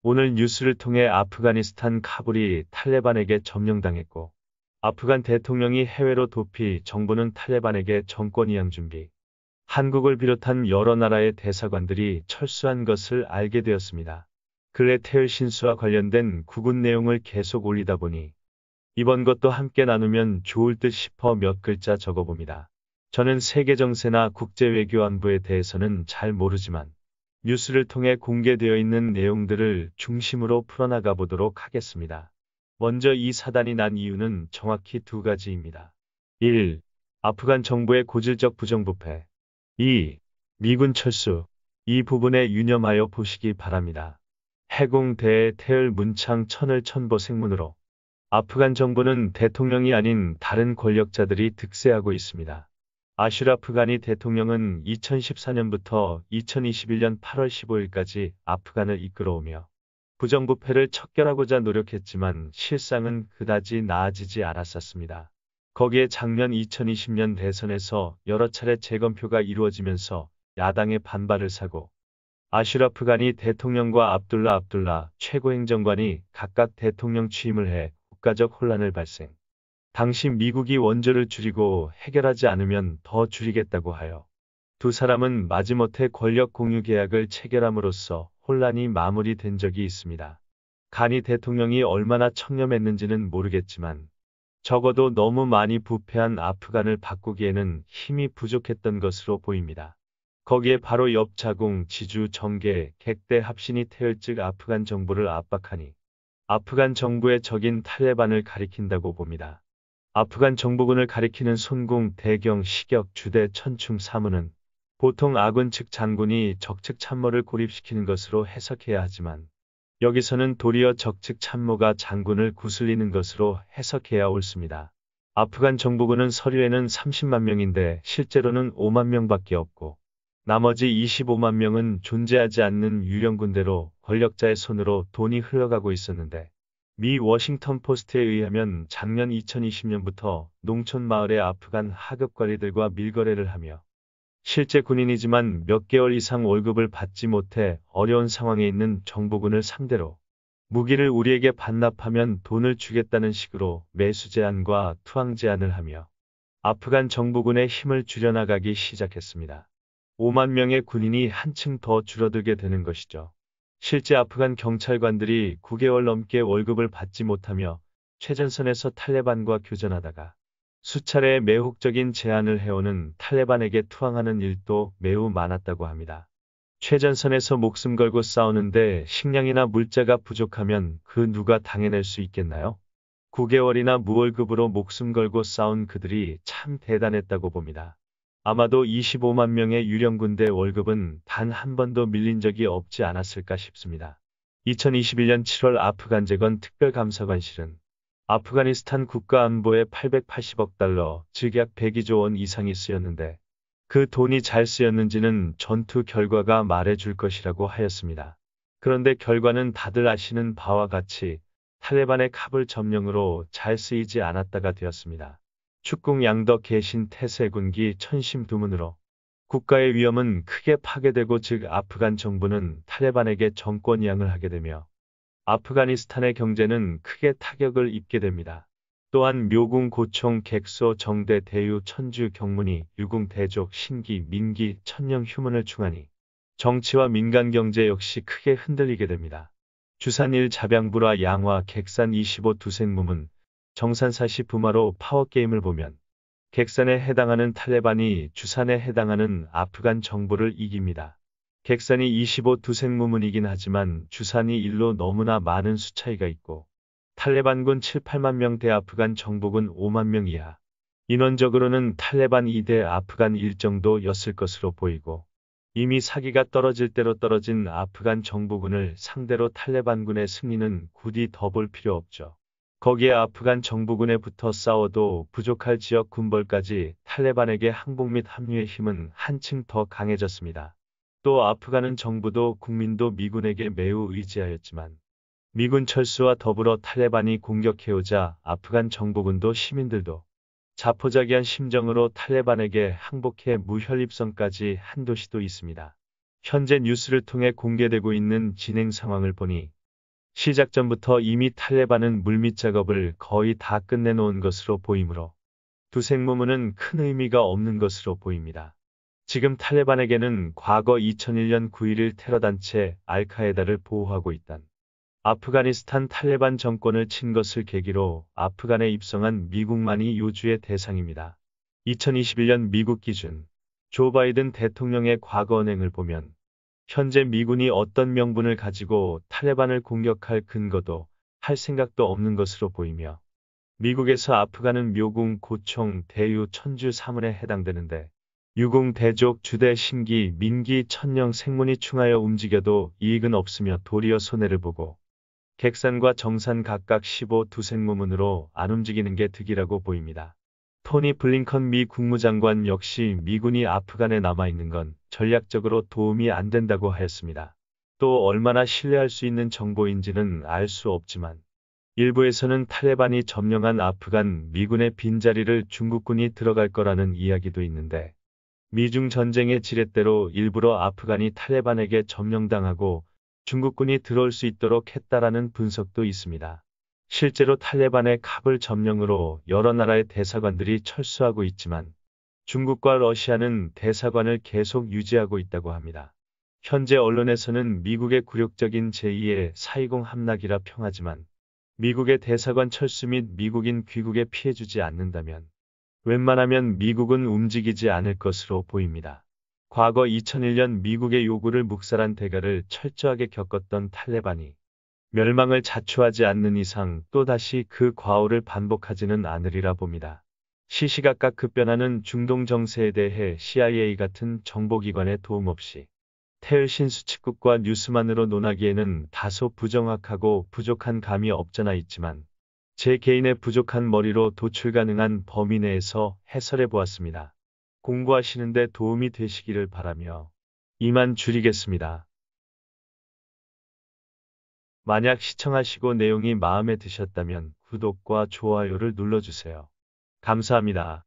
오늘 뉴스를 통해 아프가니스탄 카불이 탈레반에게 점령당했고, 아프간 대통령이 해외로 도피, 정부는 탈레반에게 정권 이양 준비, 한국을 비롯한 여러 나라의 대사관들이 철수한 것을 알게 되었습니다. 근래 태을 신수와 관련된 구군 내용을 계속 올리다 보니 이번 것도 함께 나누면 좋을 듯 싶어 몇 글자 적어봅니다. 저는 세계 정세나 국제 외교 안보에 대해서는 잘 모르지만 뉴스를 통해 공개되어 있는 내용들을 중심으로 풀어나가 보도록 하겠습니다. 먼저 이 사단이 난 이유는 정확히 두 가지입니다. 1. 아프간 정부의 고질적 부정부패. 2. 미군 철수. 이 부분에 유념하여 보시기 바랍니다. 해공대의 태을 문창 천을 천보 생문으로 아프간 정부는 대통령이 아닌 다른 권력자들이 득세하고 있습니다. 아슈라프 가니 대통령은 2014년부터 2021년 8월 15일까지 아프간을 이끌어오며 부정부패를 척결하고자 노력했지만 실상은 그다지 나아지지 않았었습니다. 거기에 작년 2020년 대선에서 여러 차례 재검표가 이루어지면서 야당의 반발을 사고 아슈라프 가니 대통령과 압둘라 최고행정관이 각각 대통령 취임을 해 국가적 혼란을 발생. 당시 미국이 원조를 줄이고 해결하지 않으면 더 줄이겠다고 하여 두 사람은 마지못해 권력 공유 계약을 체결함으로써 혼란이 마무리된 적이 있습니다. 가니 대통령이 얼마나 청렴했는지는 모르겠지만 적어도 너무 많이 부패한 아프간을 바꾸기에는 힘이 부족했던 것으로 보입니다. 거기에 바로 옆 자궁, 지주, 정계, 객대 합신이 태을즉 아프간 정부를 압박하니 아프간 정부의 적인 탈레반을 가리킨다고 봅니다. 아프간 정부군을 가리키는 손궁, 대경, 시격, 주대, 천충, 사무는 보통 아군 측 장군이 적측 참모를 고립시키는 것으로 해석해야 하지만 여기서는 도리어 적측 참모가 장군을 구슬리는 것으로 해석해야 옳습니다. 아프간 정부군은 서류에는 30만 명인데 실제로는 5만 명밖에 없고 나머지 25만 명은 존재하지 않는 유령군대로 권력자의 손으로 돈이 흘러가고 있었는데 미 워싱턴 포스트에 의하면 작년 2020년부터 농촌 마을의 아프간 하급 관리들과 밀거래를 하며 실제 군인이지만 몇 개월 이상 월급을 받지 못해 어려운 상황에 있는 정부군을 상대로 무기를 우리에게 반납하면 돈을 주겠다는 식으로 매수 제한과 투항 제한을 하며 아프간 정부군의 힘을 줄여나가기 시작했습니다. 5만 명의 군인이 한층 더 줄어들게 되는 것이죠. 실제 아프간 경찰관들이 9개월 넘게 월급을 받지 못하며 최전선에서 탈레반과 교전하다가 수차례 매혹적인 제안을 해오는 탈레반에게 투항하는 일도 매우 많았다고 합니다. 최전선에서 목숨 걸고 싸우는데 식량이나 물자가 부족하면 그 누가 당해낼 수 있겠나요? 9개월이나 무월급으로 목숨 걸고 싸운 그들이 참 대단했다고 봅니다. 아마도 25만 명의 유령군대 월급은 단 한 번도 밀린 적이 없지 않았을까 싶습니다. 2021년 7월 아프간 재건 특별감사관실은 아프가니스탄 국가안보에 880억 달러, 즉 약 102조 원 이상이 쓰였는데 그 돈이 잘 쓰였는지는 전투 결과가 말해줄 것이라고 하였습니다. 그런데 결과는 다들 아시는 바와 같이 탈레반의 카불 점령으로 잘 쓰이지 않았다가 되었습니다. 축궁 양덕 계신 태세군기 천심두문으로 국가의 위험은 크게 파괴되고 즉 아프간 정부는 탈레반에게 정권 이양을 하게 되며 아프가니스탄의 경제는 크게 타격을 입게 됩니다. 또한 묘궁 고총 객소 정대 대유 천주 경문이 유궁 대족 신기 민기 천령 휴문을 충하니 정치와 민간 경제 역시 크게 흔들리게 됩니다. 주산일 잡양불화 양화 객산 25 두생무문 정산사시 부마로 파워게임을 보면 객산에 해당하는 탈레반이 주산에 해당하는 아프간 정부를 이깁니다. 객산이 25 두생무문이긴 하지만 주산이 1로 너무나 많은 수 차이가 있고 탈레반군 7, 8만 명 대 아프간 정부군 5만 명 이하. 인원적으로는 탈레반 2대 아프간 1 정도였을 것으로 보이고 이미 사기가 떨어질 대로 떨어진 아프간 정부군을 상대로 탈레반군의 승리는 굳이 더 볼 필요 없죠. 거기에 아프간 정부군에 붙어 싸워도 부족할 지역 군벌까지 탈레반에게 항복 및 합류의 힘은 한층 더 강해졌습니다. 또 아프간은 정부도 국민도 미군에게 매우 의지하였지만 미군 철수와 더불어 탈레반이 공격해오자 아프간 정부군도 시민들도 자포자기한 심정으로 탈레반에게 항복해 무혈입선까지 한 도시도 있습니다. 현재 뉴스를 통해 공개되고 있는 진행 상황을 보니 시작 전부터 이미 탈레반은 물밑 작업을 거의 다 끝내놓은 것으로 보이므로 두생무문은 큰 의미가 없는 것으로 보입니다. 지금 탈레반에게는 과거 2001년 9.11 테러단체 알카에다를 보호하고 있던 아프가니스탄 탈레반 정권을 친 것을 계기로 아프간에 입성한 미국만이 요주의 대상입니다. 2021년 미국 기준 조 바이든 대통령의 과거 언행을 보면 현재 미군이 어떤 명분을 가지고 탈레반을 공격할 근거도 할 생각도 없는 것으로 보이며 미국에서 아프간은 묘궁, 고총, 대유, 천주 사문에 해당되는데 유공, 대족, 주대, 신기, 민기, 천령, 생문이 충하여 움직여도 이익은 없으며 도리어 손해를 보고 객산과 정산 각각 15두생무문으로 안 움직이는 게 득이라고 보입니다. 토니 블링컨 미 국무장관 역시 미군이 아프간에 남아있는 건 전략적으로 도움이 안 된다고 하였습니다. 또 얼마나 신뢰할 수 있는 정보인지는 알 수 없지만 일부에서는 탈레반이 점령한 아프간 미군의 빈자리를 중국군이 들어갈 거라는 이야기도 있는데 미중 전쟁의 지렛대로 일부러 아프간이 탈레반에게 점령당하고 중국군이 들어올 수 있도록 했다라는 분석도 있습니다. 실제로 탈레반의 카불 점령으로 여러 나라의 대사관들이 철수하고 있지만 중국과 러시아는 대사관을 계속 유지하고 있다고 합니다. 현재 언론에서는 미국의 굴욕적인 제2의 4.20 함락이라 평하지만 미국의 대사관 철수 및 미국인 귀국에 피해주지 않는다면 웬만하면 미국은 움직이지 않을 것으로 보입니다. 과거 2001년 미국의 요구를 묵살한 대가를 철저하게 겪었던 탈레반이 멸망을 자초하지 않는 이상 또다시 그 과오를 반복하지는 않으리라 봅니다. 시시각각 급변하는 중동 정세에 대해 CIA 같은 정보기관의 도움 없이 태을 신수측국과 뉴스만으로 논하기에는 다소 부정확하고 부족한 감이 없잖아 있지만 제 개인의 부족한 머리로 도출 가능한 범위 내에서 해설해 보았습니다. 공부하시는 데 도움이 되시기를 바라며 이만 줄이겠습니다. 만약 시청하시고 내용이 마음에 드셨다면 구독과 좋아요를 눌러주세요. 감사합니다.